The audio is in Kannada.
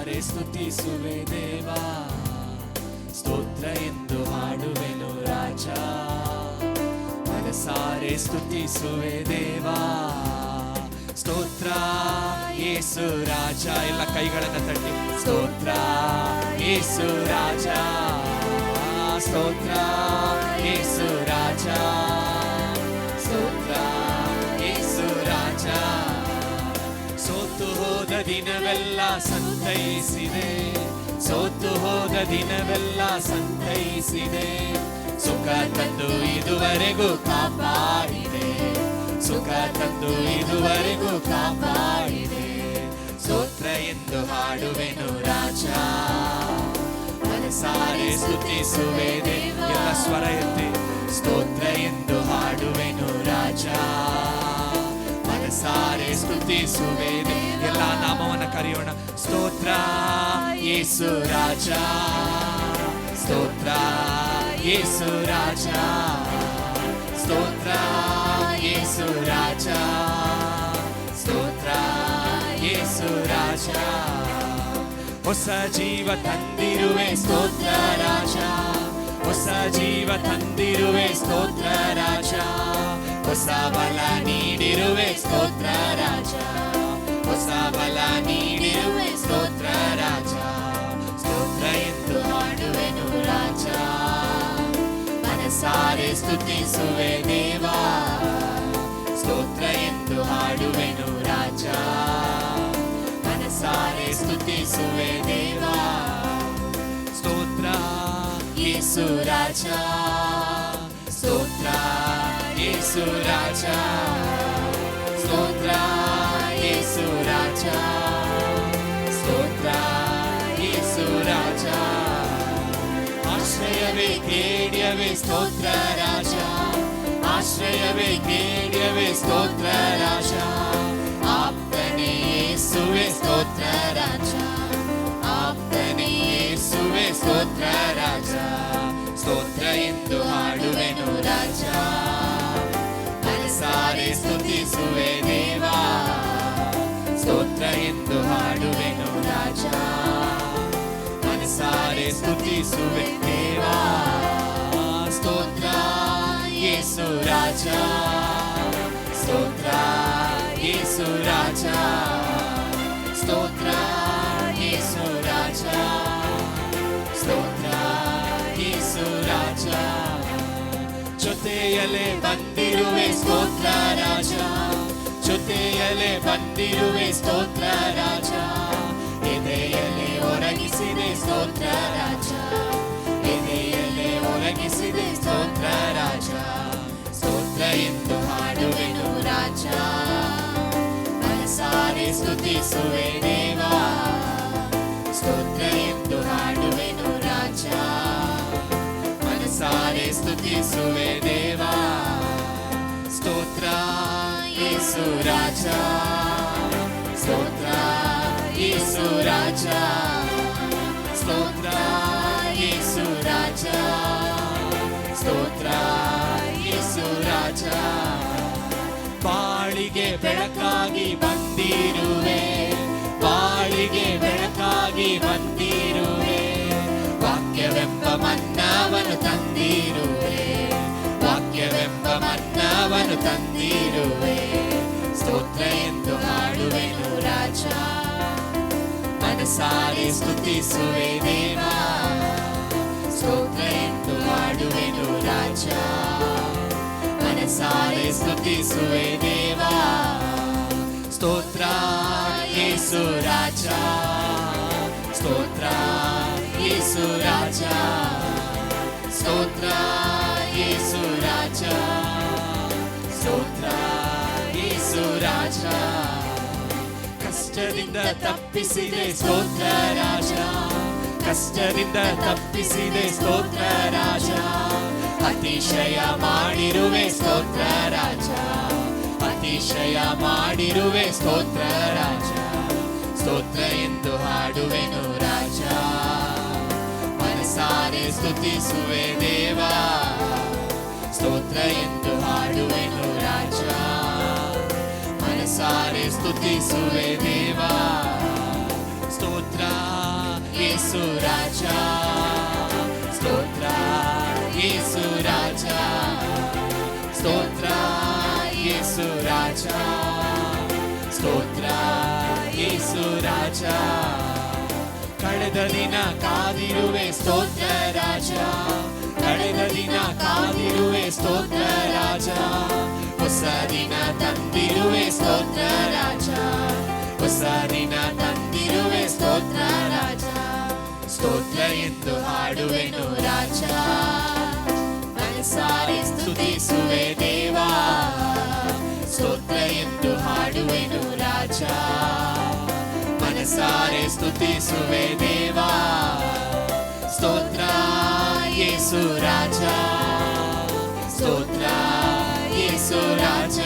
ಮನಸಾರೆ ಸ್ತುತಿಸುವೆ ದೇವಾ, ಸ್ತೋತ್ರ ಎಂದು ಹಾಡುವೆನು ರಾಜ. ಮನಸಾರೆ ಸ್ತುತಿಸುವೆ ದೇವಾ, ಸ್ತೋತ್ರ ಯೇಸು ರಾಜ. ಎಲ್ಲ ಕೈಗಳನ್ನು ತಟ್ಟಿ ಸ್ತೋತ್ರ ಯೇಸು ರಾಜ, ಸ್ತೋತ್ರ ಯೇಸು ರಾಜ, ಸ್ತೋತ್ರ ಯೇಸು ರಾಜ. ಸೋತು ಹೋದ ದಿನವೆಲ್ಲ ಸಂತೈಸಿದೆ, ಸೋತು ಹೋದ ದಿನವೆಲ್ಲ ಸಂತೈಸಿದೆ. ಸುಖ ತಂದು ಇದುವರೆಗೂ ಕಾಪಾಡಿದೆ, ಸುಖ ತಂದು ಇದುವರೆಗೂ ಕಾಪಾಡಿದೆ. ಸ್ತೋತ್ರ ಎಂದು ಹಾಡುವೆನು ರಾಜ, ಮನಸಾರೆ ಸ್ತುತಿಸುವೆ ದೇವ. ಎಲ್ಲ ಸ್ವರ ಎತ್ತಿ ಸ್ತೋತ್ರ ಎಂದು ಹಾಡುವೆನು ರಾಜ, ಮನಸಾರೆ ಸ್ತುತಿಸುವೆ ದೇವ. ಎಲ್ಲ ನಾಮವನ್ನು ಕರೆಯೋಣ. ಸ್ತೋತ್ರ ಯೇಸು ರಾಜ, ಸ್ತೋತ್ರ ಯೇಸು ರಾಜ, ಸ್ತೋತ್ರ ಯೇಸು ರಾಜ, ಸ್ತೋತ್ರ ಯೇಸು ರಾಜ. ಹೊಸ ಜೀವ ತಂದಿರುವೆ ಸ್ತೋತ್ರ ರಾಜ, ಹೊಸ ಜೀವ ತಂದಿರುವೆ ಸ್ತೋತ್ರ ರಾಜ. ಹೊಸ ಬಲ ನೀಡಿರುವೆ ಸ್ತೋತ್ರ ರಾಜ, ಹೊಸ ಬಲ ನೀಡಿರುವೆ ಸ್ತೋತ್ರ ರಾಜ. ಸ್ತೋತ್ರ ಎಂದು ಹಾಡುವೆನು ರಾಜ, ಮನಸಾರೆ ಸ್ತುತಿಸುವೆ ದೇವಾ, ಸ್ತೋತ್ರ ಎಂದು ಹಾಡುವೆನು ರಾಜ, ಮನಸಾರೆ ಸ್ತುತಿಸುವೆ ದೇವಾ. ಸ್ತೋತ್ರ ಯೇಸು ರಾಜ, ಸ್ತೋತ್ರ ಯೇಸು ರಾಜ, ಸ್ತೋತ್ರ ಯೇಸು ರಾಜ, ಸ್ತೋತ್ರ ಯೇಸು ರಾಜ. ಆಶ್ರಯವೇ ಕೇಳ್ಯವೇ ಸ್ತೋತ್ರ ರಾಜ, ಆಶ್ರಯವೇ ಕೇಳ್ಯವೇ ಸ್ತೋತ್ರ ರಾಜ. ಆಪ್ತನೇ ಯೇಸುವೆ ಸ್ತೋತ್ರ ರಾಜ, ಆಪ್ತನೇ ಯೇಸುವೆ ಸ್ತೋತ್ರ ರಾಜ. ಸ್ತೋತ್ರ ಎಂದು ಹಾಡುವೆನು ರಾಜ, ಮನಸಾರೆ ಸ್ತುತಿಸುವೆ ದೇವಾ, ಸ್ತೋತ್ರ ಎಂದು ಹಾಡುವೆನು ರಾಜ, ಮನಸಾರೆ ಸ್ತುತಿಸುವೆ ದೇವಾ. ಸ್ತೋತ್ರ ಯೇಸು ರಾಜ, ಸ್ತೋತ್ರ ಯೇಸು ರಾಜ, ಸ್ತೋತ್ರ ಯೇಸು ರಾಜ, ಸ್ತೋತ್ರ ಯೇಸು ರಾಜ. ಜೊತೆಯಲ್ಲೇ ಬಂದಿರುವೆ ಸ್ತೋತ್ರ ರಾಜ, ಜೊತೆಯಲ್ಲೇ ಬಂದಿರುವೆ ಸ್ತೋತ್ರ ರಾಜ. ಎದೆಯಲ್ಲಿ ಒರಗಿಸಿದೆ ಸ್ತೋತ್ರ ರಾಜ, ಎದೆಯಲ್ಲಿ ಒರಗಿಸಿದೆ ಸ್ತೋತ್ರ ರಾಜ. ಸ್ತೋತ್ರ ಎಂದು ಹಾಡುವೆನು ರಾಜ, ಮನಸಾರೆ ಸ್ತುತಿಸುವೆ ದೇವಾ, ಸ್ತೋತ್ರ ಎಂದು ಹಾಡುವೆನು ರಾಜ, ಮನಸಾರೆ ಸ್ತುತಿಸುವೆ ದೇವಾ. ಸ್ತೋತ್ರ ಯೇಸು ರಾಜ, ಸ್ತೋತ್ರ ಯೇಸು ರಾಜ, ಸ್ತೋತ್ರ ಯೇಸು ರಾಜ, ಸ್ತೋತ್ರ ಯೇಸು ರಾಜ. ಬಾಳಿಗೆ ಬೆಳಕಾಗಿ ಬಂದಿರುವೆ, ಬಾಳಿಗೆ ಬೆಳಕಾಗಿ ಬಂದಿರುವೆ. ವಾಕ್ಯವೆಂಬ ಮನ್ನವನ್ನು ತಂದಿರುವೆ, ವಾಕ್ಯವೆಂಬ ಮನ್ನವನ್ನು ತಂದಿರುವೆ. ಸ್ತೋತ್ರ ಎಂದು ಹಾಡುವೆನು ರಾಜ, ಮನಸಾರೆ ಸ್ತುತಿಸುವೆ ದೇವಾ, ಸ್ತೋತ್ರ ಎಂದು ಹಾಡುವೆನು ರಾಜ, ಮನಸಾರೆ ಸ್ತುತಿಸುವೆ ದೇವಾ. ಸ್ತೋತ್ರ ಯೇಸು ರಾಜ, ಸ್ತೋತ್ರ ಯೇಸು ರಾಜ, ಸ್ತೋತ್ರ ಯೇಸು ರಾಜ, ಸ್ತೋತ್ರ ಯೇಸು ರಾಜ. ಕಷ್ಟದಿಂದ ತಪ್ಪಿಸಿದೆ ಸ್ತೋತ್ರ ರಾಜ, ಕಷ್ಟದಿಂದ ತಪ್ಪಿಸಿದೆ ಸ್ತೋತ್ರ ರಾಜ. ಅತಿಶಯ ಮಾಡಿರುವೆ ಸ್ತೋತ್ರ ರಾಜ, ಅತಿಶಯ ಮಾಡಿರುವೆ ಸ್ತೋತ್ರ ರಾಜ. ಸ್ತೋತ್ರ ಎಂದು ಹಾಡುವೆನು ರಾಜ, ಮನಸಾರೆ ಸ್ತುತಿಸುವೆ ದೇವಾ. ಸ್ತೋತ್ರ ಎಂದು ಹಾಡುವೆನು ರಾಜ, ಮನಸಾರೆ ಸ್ತುತಿಸುವೆ ದೇವಾ. ಸ್ತೋತ್ರ ಯೇಸು ರಾಜ, ಸ್ತೋತ್ರ ಯೇಸು ರಾಜ, ಸ್ತೋತ್ರ ಯೇಸು ರಾಜ, ಸ್ತೋತ್ರ ಯೇಸು ರಾಜ. ಕಳೆದ ದಿನ ಕಾದಿರುವೆ ಸ್ತೋತ್ರ ರಾಜ, ಕಳೆದ ದಿನ ಕಾದಿರುವೆ ಸ್ತೋತ್ರ ರಾಜ, ಹೊಸ ದಿನ ತಂದಿರುವೆ ಸ್ತೋತ್ರ ರಾಜ, ಹೊಸ ದಿನ ತಂದಿರುವೆ ಸ್ತೋತ್ರ ರಾಜ. ಸ್ತೋತ್ರ ಎಂದು ಹಾಡುವೆನು ರಾಜ, ಮನಸಾರೆ ಸ್ತುತಿಸುವೆ ದೇವಾ. ಸ್ತೋತ್ರ ಎಂದು ಹಾಡುವೆನು ರಾಜ, ಮನಸಾರೆ ಸ್ತುತಿಸುವೆ ದೇವಾ. ಸ್ತೋತ್ರ ಯೇಸು ರಾಜ, ಸ್ತೋತ್ರ ಯೇಸು ರಾಜ.